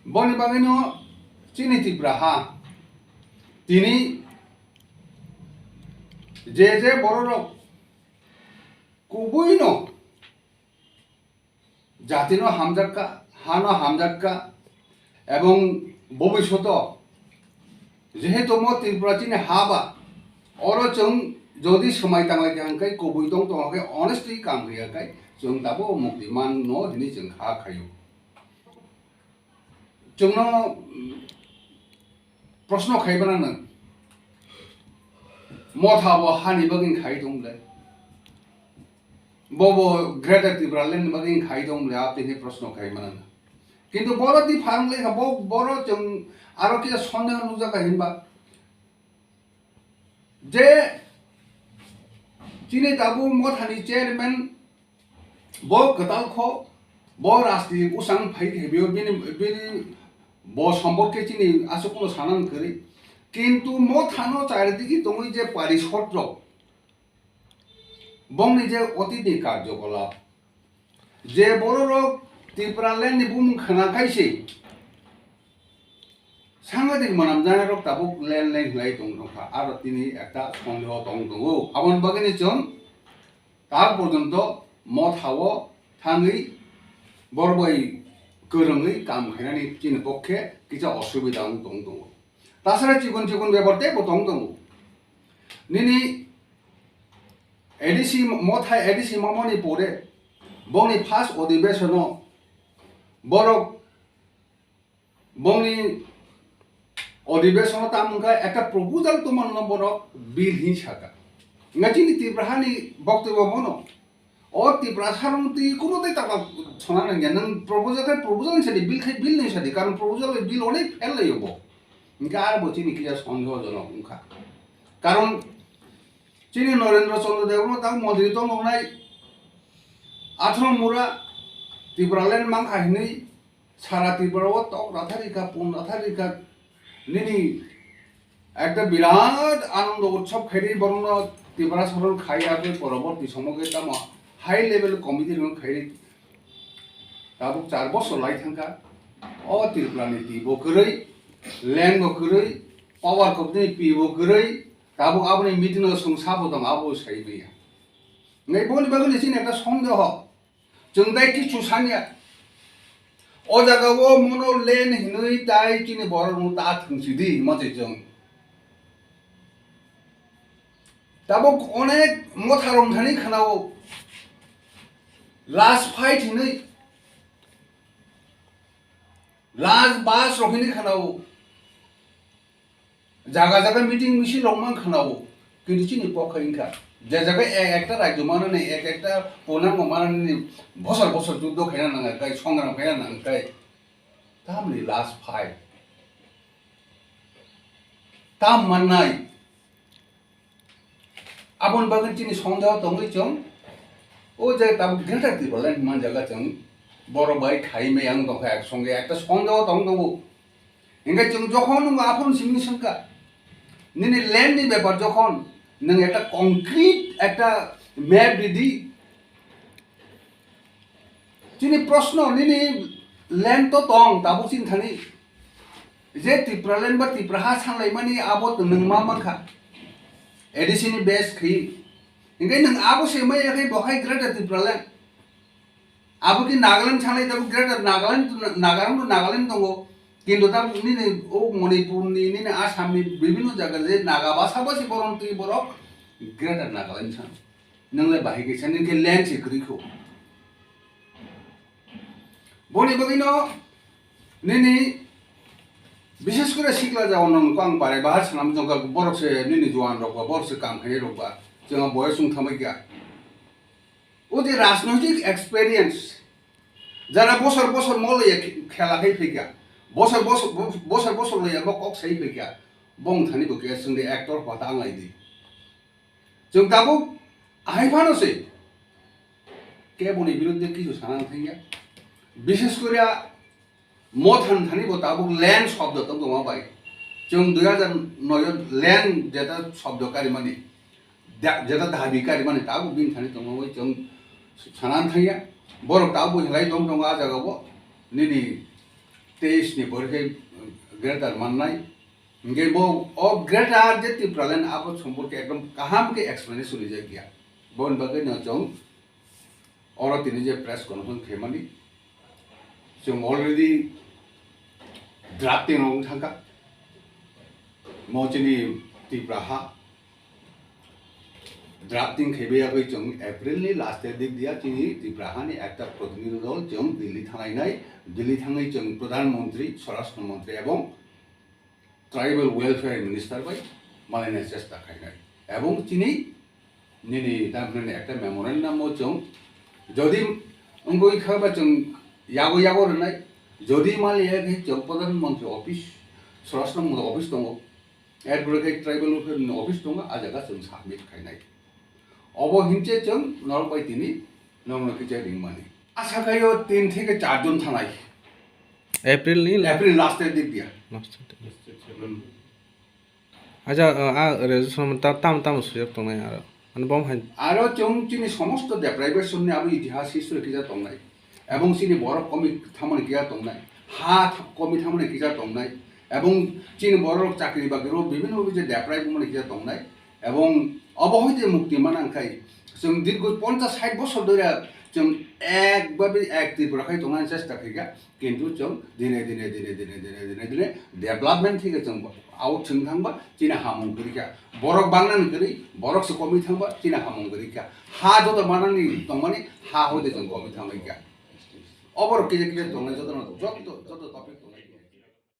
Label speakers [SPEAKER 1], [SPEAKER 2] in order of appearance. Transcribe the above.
[SPEAKER 1] boni bagino chini Tipra-Haa tini je borok kubuino জাতিনো হামজাক্কা হানো হামজাক্কা এবং ভবিষ্যত যেহেতু ত্রিপুরাচিনি হাবা অরচং যদি সময় তামাই হাঙ্কাই কবুই দं তङाखै অনেস্টলি কাম गैयाखाय जों दाबो मुक्तिमान न' हिनि जों हाखायो जोंनो प्रश्न खायबानो मथा बो हानि बागै खाय दंले बबो ग्रेटर त्रिपुरालेण्ड बागै खाय दंले आपनि प्रश्न खायबानो किन्तु बरो दि फारंले का बरो जों आरो कि सन्देह नुजाका हिनबा जे चिनि दाबु मथानि चेयरमैन बो गतालखो बो राष्ट्रीय उसां फाइके बेयो बेनि बो सम्पर्के चिनि आसुकुनो सानान करि किन्तु मथानो चारिदिके दङै जे पारिषद्र बंनि जे अतिथि कार्यकलाप जे बर'रक त्रिपुरालेण्ड बुं खोनाखायसै সাংঘাতিক মানামজানাय रक दाबो लेन हिलाय दंखा आरो तिनि একটা সন্দেহ दङो आबन बागैनि जों दा पर्यन्त मथाओ थाङै बरबै गोरोङै काम खायनानै तिनि पक्षे किछा असुबिदा दङ ताछाड़ा चिकन बेबारते दङ निनि एडिसि मथा एडिसि मामनि परे बंनि फार्स्ट अधिवेशनो बरक बंनि अधिवेशन तामुका एक प्रपोजल तो मन बरक बिल ही छाका ngaji Tipra-Haa बक्तव्य मनो और Tipra-Haa कोनो दे तक छना नंगे नंग प्रपोजल से बिल नहीं सादी कारण प्रपोजल बिल अनेक फेल लयबो इनका आरो बचिनि किया सन्देहजनक उनका कारण चिनि नरेन्द्र चंद्र देवनो ता मन्त्रि तो नंनाय 18 मुरा त्रिपुरालेण्ड मां खाहिनै सारा त्रिपुराओ तक राथारिका पुन राथारिका निनि একটা বিরাট আনন্দ উৎসব খাইরি বরং त्रिपुरा सरल खाइयाबो परवर्ती समगे तामा हाई लेवल कमिटि रं खाइरि दाबो 4 बছর লাই थांखा अ त्रिपुरानि टिबो गरै ल्यान्ड बो गरै पावर कपनि पिबो गरै दाबो आबनि मिटिं संसाबो दं आबो साइबैया नै बनि बागनि सिन একটা সন্দেহ जों दाय किछु सानिया ओ जागावो मनो लेन हिनै दाय किनि बरनु ता थंसिदि मजे जों दाबो अनेक मथारम थानि खानाव लास्ट फाइट हिनै लास्ट बास रखिनि खानाव जागा जागा मिटिं मिছিল रंमान खानाव किन्तु चिनि पखाइनखा जे जागा একটা राज्य माने একটা পনাঙ্গ माने বছর বছর যুদ্ধ খাইনা নাঙা কাই সংগ্রাম খাইনা নাঙা কাই तामनि लास्ट फाइट ताम माननाय आबन बागन चिनि सन्देह दङै जों ओ जे ताब ग्रेटर त्रिपुरालेण्ड मान जागा जों बर' बाय खाइमे आं दंखा एकसंगे একটা सन्देह दङो इंगा जों যখন आपन सिमनि संका निनि ল্যান্ডनि ব্যাপার যখন नों একটা কংক্রিট একটা ম্যাপ দিদি চিনি প্রশ্ন নিনি ল্যান্ড তো दं दाबो चिन्थानि जे त्रिपुरालेण्ड बा Tipra-Haa सांलायमानि आबो नों मा माखा एडिसिनि बेस खै इंगाय नों आबो सेमै एखै बहाय ग्रेटर त्रिपुरालेण्ड आबो कि नागालेण्ड सांलाय दाबो ग्रेटर नागालेण्ड दङ किन्तु दा निनि ओ मणिपुरनि निनि आसामनि विभिन्न जायगा जे नागा भाषाबासि बरन्ति बरक ग्रेटर नागालेण्ड सान नोंलाय बाहाय गैसा निके ल्যান্ড सिक्रिखौ बनि बगिनो निनि विशेष करे सिक्ला जावनो को आं बारे बाहर सानाम जोंगा बरक से निनि जवान रकबा बरक से काम खाइ रकबा जोंहा बय सुंथामै गया ओ जे राजनैतिक एक्सपीरियंस जारा बसर बसर मलय खेलाखै फैगा बसर लया बक सै फैगा बं थानि बके संदे एक्टर हता आंलायदि जों दाबो आहायफानोसै के बनि बिरुद्धे किछु सानान थांया विशेष करे मथान थानि दाबो ল্যান্ড शब्द तो दङ बाय जों 2009 ল্যান্ড जेता शब्दकारी माने जेता दाबिकारी माने दाबो बिन थानि दङ जों सानान थांया बरक दाबो हिलाय दं आ जागाबो निनि 23 ni borke greater mannai nge bo o greater je Tipra-Land abo সম্পর্কে একদম কাহাম ke explanation ni jagia bon bagai no jong oro tini je press conference khemani jong already drafting ong thangka mo chini Tipra-Haa drafting খেবেয়াগৈ जों एप्रिलनि last दिक दिया चिनि Tipra-Haa नि একটা প্রতিনিধি দল जों দিল্লি থানায় দিল্লি থাङै जों প্রধানমন্ত্রী স্বরাষ্ট্র মন্ত্রী এবং ট্রাইবেল ওয়েলফেয়ার মিনিস্টার বাই মালাयनो চেষ্টা খাইনাय এবং চিনি নিনি দামনে একটা মেমোরেন্ডাম जों যদি অঙ্গই খাবা जों यागो यागो रनाय যদি মালিয়া जों প্রধানমন্ত্রী অফিস স্বরাষ্ট্র মন্ত্রী অফিস दङ एडभोकेट ट्राइबल वेलफेयर अफिस दङ आजागा जों साबमिट खायनाय अबो हिंचे जों नरबाय दिनि नंनो किजा रिंमानि आशा खायो 3 থেকে 4 জন थानाय एप्रिल लास्ट दिक दिया
[SPEAKER 2] আচ্ছা রেজুলেশন তাম সুযোগ দंनाय आरो মানে बम हाय
[SPEAKER 1] आरो जों चिनि समस्त डेप्राइभेशननि आबो इतिहास हिस्ट्रि किजा दंनाय এবং चिनि बरक कमि थामनि किजा दंनाय हा कमि थामनि किजा दंनाय এবং चिनि बरक चाकरि बागिरो বিভিন্ন যে डेप्राइभ মানে किजा दंनाय এবং অবহিত মুক্তি মানাंखाय जों दीर्घ 50-60 বছর ধরে जों একভাবে অ্যাক্টিভ রাখাই দंनाय চেষ্टा खायगा কিন্তু जों दिने डेभलपमेन्ट থেকে जों आउट जों थांबा चिना हामं गरिका बरक बांनान गरि बरक से कमि थांबा चिना हामं गरिका हा जत मानानि दंमानि हा होदे जों कमि थांबायगा अबर किजे दंनाय जत टपिक